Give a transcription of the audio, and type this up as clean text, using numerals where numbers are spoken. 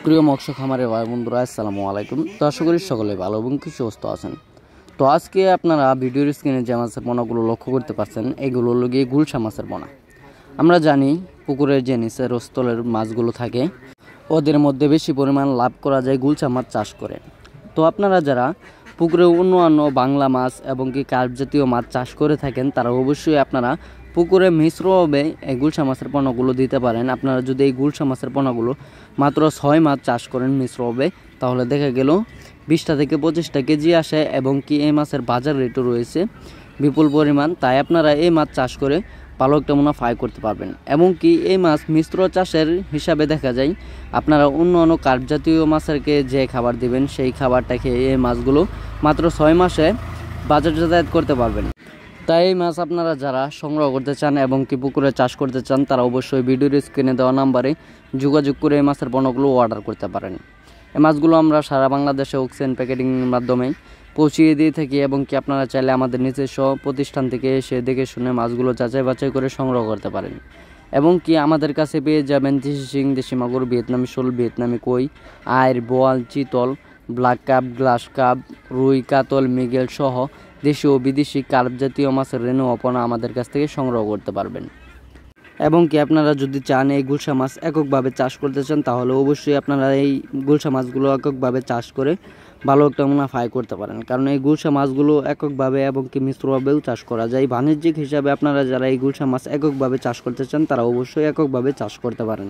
প্রিয় মৎস্য খামারের ভাই বন্ধুরা, আসসালামু আলাইকুম। তো আশা করি সকলে ভালো এবং সুস্থ আছেন। তো আজকে আপনারা ভিডিওর স্ক্রিনে যে মাছের পোনাগুলো লক্ষ্য করতে পারছেন, এগুলো হলো গিয়ে গুলশা মাছের পোনা। আমরা জানি পুকুরের যে নিচের স্থলের মাছগুলো থাকে ওদের মধ্যে বেশি পরিমাণ লাভ করা যায় গুলশা মাছ চাষ করে। তো আপনারা যারা পুকুরে অন্যান্য বাংলা মাছ এবং কি কার্প জাতীয় মাছ চাষ করে থাকেন, তারা অবশ্যই আপনারা পুকুরে মিশ্রভাবে এই গুলশা মাছের পোনাগুলো দিতে পারেন। আপনারা যদি এই গুলশা মাছের পোনাগুলো মাত্র 6 মাছ চাষ করেন মিশ্রভাবে, তাহলে দেখা গেল 20টা থেকে 25টা কেজি আসে এবং কি এই মাছের বাজার রেটও রয়েছে বিপুল পরিমাণ। তাই আপনারা এই মাছ চাষ করে ভালো একটা মুনাফা আয় করতে পারবেন। এবং কি এই মাছ মিশ্র চাষের হিসাবে দেখা যায় আপনারা অন্য অন্য কার্প জাতীয় মাছেরকে যে খাবার দিবেন, সেই খাবারটা খেয়ে এই মাছগুলো মাত্র 6 মাসে বাজার যাতায়াত করতে পারবেন। তাই এই মাছ আপনারা যারা সংগ্রহ করতে চান এবং কি পুকুরে চাষ করতে চান, তারা অবশ্যই ভিডিওর স্ক্রিনে দেওয়া নাম্বারে যোগাযোগ করে এই মাছের পণ্যগুলো অর্ডার করতে পারেন। এই মাছগুলো আমরা সারা বাংলাদেশে অক্সিজেন প্যাকেটিংয়ের মাধ্যমে পৌঁছিয়ে দিয়ে থাকি এবং কি আপনারা চাইলে আমাদের নিজস্ব প্রতিষ্ঠান থেকে এসে দেখে শুনে মাছগুলো যাচাই বাছাই করে সংগ্রহ করতে পারেন। এবং কি আমাদের কাছে পেয়ে যাবেন দেশি শিং, দেশি মাগুর, ভিয়েতনামি শোল, ভিয়েতনামি কই, আইর, বোয়াল, চিতল, ব্ল্যাক কাপ, গ্লাস কাপ, রুই, কাতল, মৃগেল সহ দেশি ও বিদেশি কার্প জাতীয় মাছের রেণু অপনা আমাদের কাছ থেকে সংগ্রহ করতে পারবেন। এবং কি আপনারা যদি চান এই গুলশা মাছ এককভাবে চাষ করতে চান, তাহলে অবশ্যই আপনারা এই গুলশা মাছগুলো এককভাবে চাষ করে ভালো একটা মুনাফা আয় করতে পারেন। কারণ এই গুলশা মাছগুলো এককভাবে এবং কি মিশ্রভাবেও চাষ করা যায়। বাণিজ্যিক হিসাবে আপনারা যারা এই গুলশা মাছ এককভাবে চাষ করতে চান, তারা অবশ্যই এককভাবে চাষ করতে পারেন।